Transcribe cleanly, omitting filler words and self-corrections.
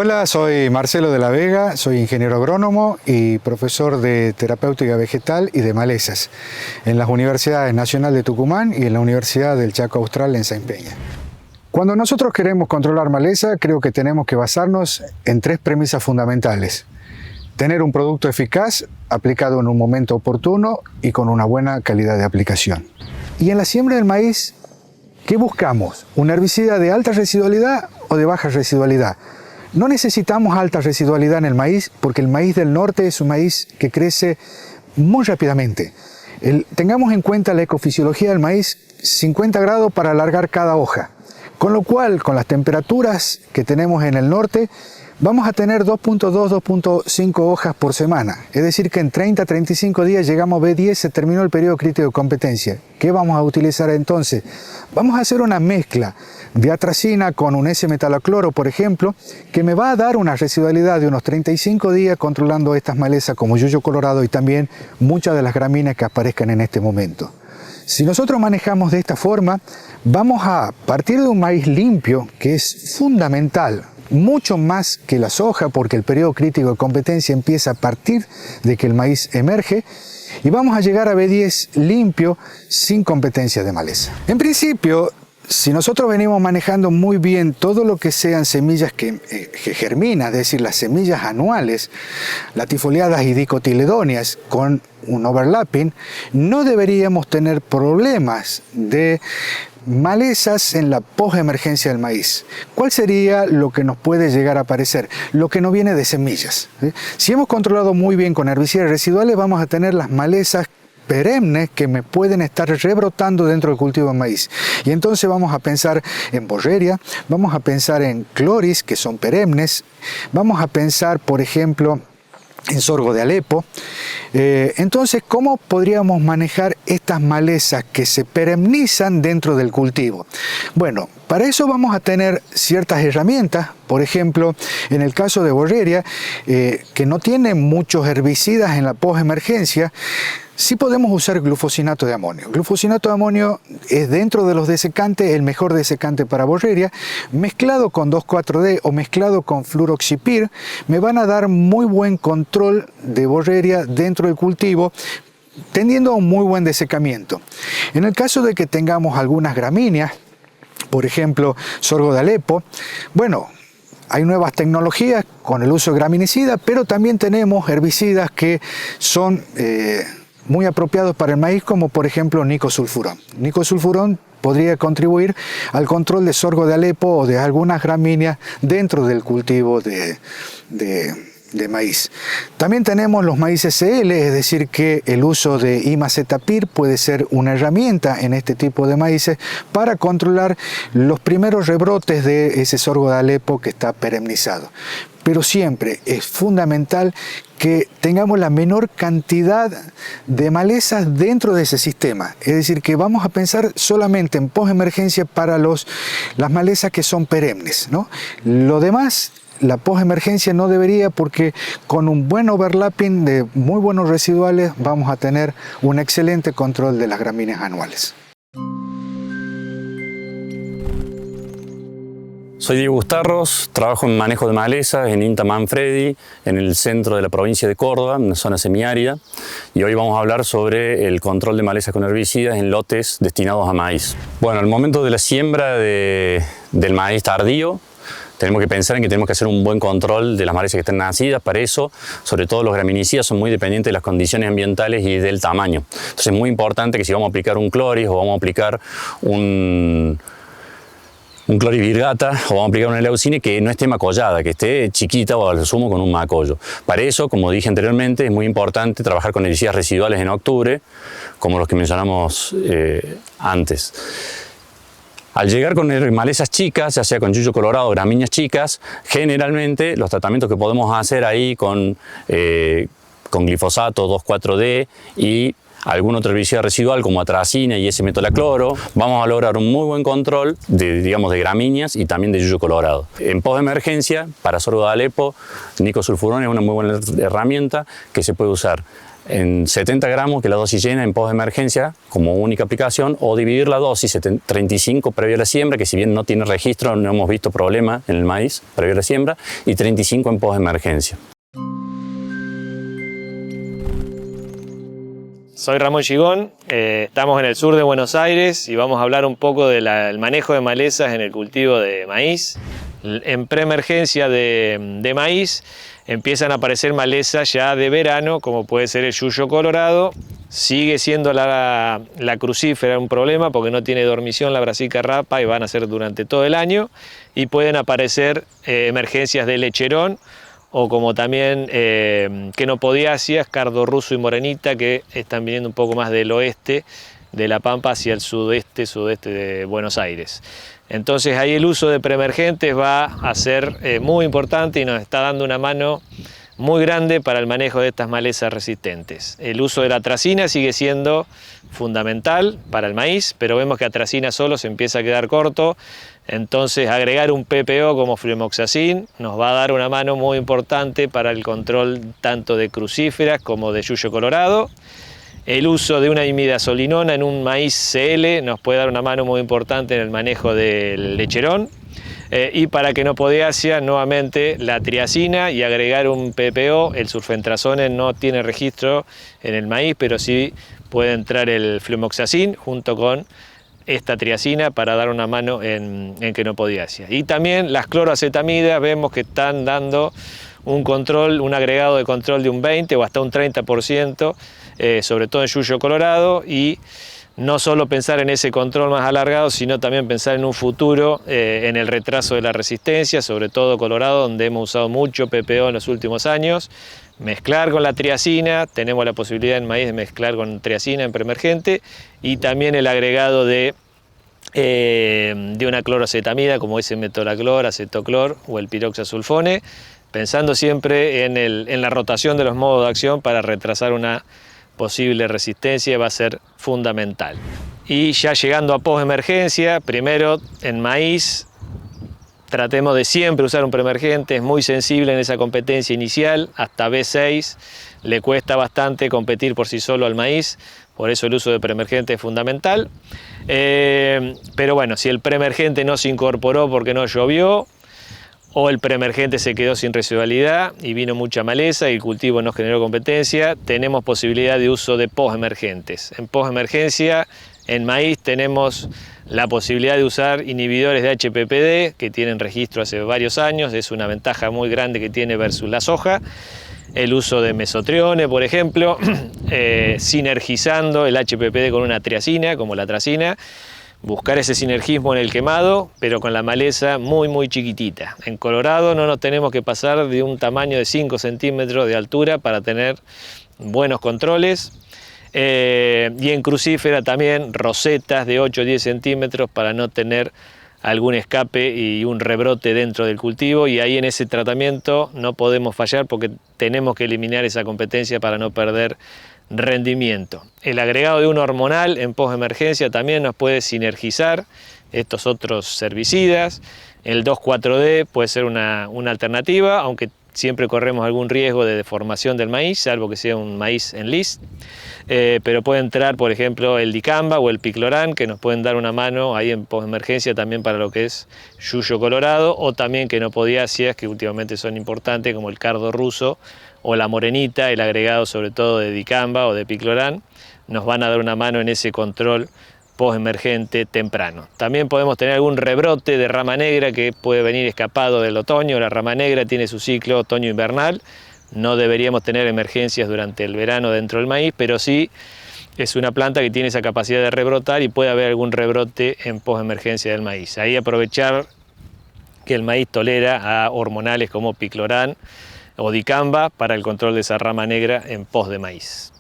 Hola, soy Marcelo de la Vega, soy ingeniero agrónomo y profesor de terapéutica vegetal y de malezas en las Universidades Nacional de Tucumán y en la Universidad del Chaco Austral en Sáenz Peña. Cuando nosotros queremos controlar maleza, creo que tenemos que basarnos en tres premisas fundamentales. Tener un producto eficaz, aplicado en un momento oportuno y con una buena calidad de aplicación. Y en la siembra del maíz, ¿qué buscamos? ¿Un herbicida de alta residualidad o de baja residualidad? No necesitamos alta residualidad en el maíz porque el maíz del norte es un maíz que crece muy rápidamente. Tengamos en cuenta la ecofisiología del maíz, 50 grados para alargar cada hoja. Con lo cual, con las temperaturas que tenemos en el norte, vamos a tener 2.2, 2.5 hojas por semana. Es decir, que en 30, 35 días llegamos a B10, se terminó el periodo crítico de competencia. ¿Qué vamos a utilizar entonces? Vamos a hacer una mezcla de atracina con un S-metalocloro, por ejemplo, que me va a dar una residualidad de unos 35 días controlando estas malezas como yuyo colorado y también muchas de las gramíneas que aparezcan en este momento. Si nosotros manejamos de esta forma, vamos a partir de un maíz limpio, que es fundamental, mucho más que la soja, porque el periodo crítico de competencia empieza a partir de que el maíz emerge, y vamos a llegar a B10 limpio, sin competencia de maleza. En principio, si nosotros venimos manejando muy bien todo lo que sean semillas que germinan, es decir, las semillas anuales, latifoliadas y dicotiledóneas con un overlapping, no deberíamos tener problemas de malezas en la postemergencia del maíz. ¿Cuál sería lo que nos puede llegar a aparecer? Lo que no viene de semillas. Si hemos controlado muy bien con herbicidas residuales, vamos a tener las malezas perennes que me pueden estar rebrotando dentro del cultivo de maíz. Y entonces vamos a pensar en borreria, vamos a pensar en cloris, que son perennes, vamos a pensar, por ejemplo, en sorgo de Alepo. Entonces, ¿cómo podríamos manejar estas malezas que se perennizan dentro del cultivo? Bueno, para eso vamos a tener ciertas herramientas. Por ejemplo, en el caso de borreria, que no tiene muchos herbicidas en la postemergencia, sí podemos usar glufosinato de amonio. Glufosinato de amonio es dentro de los desecantes el mejor desecante para borreria. Mezclado con 2,4-D o mezclado con fluroxipir, me van a dar muy buen control de borreria dentro del cultivo, tendiendo a un muy buen desecamiento. En el caso de que tengamos algunas gramíneas, por ejemplo, sorgo de Alepo, bueno, hay nuevas tecnologías con el uso de graminicida, pero también tenemos herbicidas que son muy apropiados para el maíz, como por ejemplo nicosulfurón. Nicosulfurón podría contribuir al control de sorgo de Alepo o de algunas gramíneas dentro del cultivo de maíz. También tenemos los maíces CL, es decir que el uso de imazepir puede ser una herramienta en este tipo de maíces para controlar los primeros rebrotes de ese sorgo de Alepo que está perennizado. Pero siempre es fundamental que tengamos la menor cantidad de malezas dentro de ese sistema. Es decir, que vamos a pensar solamente en postemergencia para las malezas que son perennes, ¿no? Lo demás, la postemergencia no debería, porque con un buen overlapping de muy buenos residuales vamos a tener un excelente control de las gramíneas anuales. Soy Diego Bustarros, trabajo en manejo de malezas en INTA Manfredi, en el centro de la provincia de Córdoba, en una zona semiárida, y hoy vamos a hablar sobre el control de malezas con herbicidas en lotes destinados a maíz. Bueno, al momento de la siembra del maíz tardío, tenemos que pensar en que tenemos que hacer un buen control de las malezas que están nacidas. Para eso, sobre todo los graminicidas son muy dependientes de las condiciones ambientales y del tamaño. Entonces es muy importante que si vamos a aplicar un cloris o vamos a aplicar un clorivirgata o vamos a aplicar una leucine, que no esté macollada, que esté chiquita o al sumo con un macollo. Para eso, como dije anteriormente, es muy importante trabajar con herbicidas residuales en octubre, como los que mencionamos antes. Al llegar con malezas chicas, ya sea con yuyo colorado o gramíneas chicas, generalmente los tratamientos que podemos hacer ahí con glifosato 2,4-D y algún otro herbicida residual como atracina y S-metalocloro, vamos a lograr un muy buen control de gramíneas y también de yuyo colorado. En postemergencia, para sorgo de Alepo, nicosulfurón es una muy buena herramienta que se puede usar en 70 gramos, que es la dosis llena en pos de emergencia, como única aplicación, o dividir la dosis 35 previo a la siembra, que si bien no tiene registro, no hemos visto problema en el maíz previo a la siembra, y 35 en pos de emergencia. Soy Ramón Gigón, estamos en el sur de Buenos Aires y vamos a hablar un poco del manejo de malezas en el cultivo de maíz. En preemergencia de maíz empiezan a aparecer malezas ya de verano, como puede ser el yuyo colorado. Sigue siendo la crucífera un problema porque no tiene dormición la Brassica rapa y van a ser durante todo el año. Y pueden aparecer emergencias de lecherón, o como también quenopodiáceas, cardo ruso y morenita, que están viniendo un poco más del oeste de La Pampa hacia el sudeste de Buenos Aires. Entonces ahí el uso de preemergentes va a ser muy importante y nos está dando una mano muy grande para el manejo de estas malezas resistentes. El uso de la atracina sigue siendo fundamental para el maíz, pero vemos que atracina solo se empieza a quedar corto. Entonces agregar un PPO como fluomoxacin nos va a dar una mano muy importante para el control tanto de crucíferas como de yuyo colorado. El uso de una imidazolinona en un maíz CL nos puede dar una mano muy importante en el manejo del lecherón. Y para quenopodiácea, nuevamente la triacina y agregar un PPO. El sulfentrazone no tiene registro en el maíz, pero sí puede entrar el fluomoxacin junto con esta triacina para dar una mano en quenopodiácea. Y también las cloroacetamidas vemos que están dando un agregado de control de un 20 o hasta un 30%, sobre todo en yuyo colorado, y no solo pensar en ese control más alargado, sino también pensar en un futuro, en el retraso de la resistencia, sobre todo colorado, donde hemos usado mucho PPO en los últimos años. Mezclar con la triacina, tenemos la posibilidad en maíz de mezclar con triacina en preemergente, y también el agregado de una cloroacetamida como es el metolaclor, acetoclor o el piroxasulfone, pensando siempre en la rotación de los modos de acción para retrasar una posible resistencia, va a ser fundamental. Y ya llegando a postemergencia, primero en maíz, tratemos de siempre usar un preemergente, es muy sensible en esa competencia inicial, hasta B6 le cuesta bastante competir por sí solo al maíz, por eso el uso de preemergente es fundamental. Pero bueno, si el preemergente no se incorporó porque no llovió, o el preemergente se quedó sin residualidad y vino mucha maleza y el cultivo no generó competencia, tenemos posibilidad de uso de postemergentes. En postemergencia, en maíz tenemos la posibilidad de usar inhibidores de HPPD que tienen registro hace varios años, es una ventaja muy grande que tiene versus la soja. El uso de mesotrione, por ejemplo, sinergizando el HPPD con una triacina, como la atracina, buscar ese sinergismo en el quemado, pero con la maleza muy chiquitita. En colorado no nos tenemos que pasar de un tamaño de 5 centímetros de altura para tener buenos controles. Y en crucífera también rosetas de 8 o 10 centímetros para no tener algún escape y un rebrote dentro del cultivo, y ahí en ese tratamiento no podemos fallar porque tenemos que eliminar esa competencia para no perder rendimiento. El agregado de un hormonal en postemergencia también nos puede sinergizar estos otros herbicidas. El 2,4-D puede ser una alternativa, aunque siempre corremos algún riesgo de deformación del maíz, salvo que sea un maíz en lis. Pero puede entrar, por ejemplo, el dicamba o el piclorán, que nos pueden dar una mano ahí en postemergencia también para lo que es yuyo colorado, o también quenopodiáceas, que últimamente son importantes, como el cardo ruso o la morenita, el agregado sobre todo de dicamba o de piclorán, nos van a dar una mano en ese control postemergente temprano. También podemos tener algún rebrote de rama negra que puede venir escapado del otoño. La rama negra tiene su ciclo otoño-invernal. No deberíamos tener emergencias durante el verano dentro del maíz, pero sí es una planta que tiene esa capacidad de rebrotar y puede haber algún rebrote en postemergencia del maíz. Ahí aprovechar que el maíz tolera a hormonales como piclorán o dicamba para el control de esa rama negra en pos de maíz.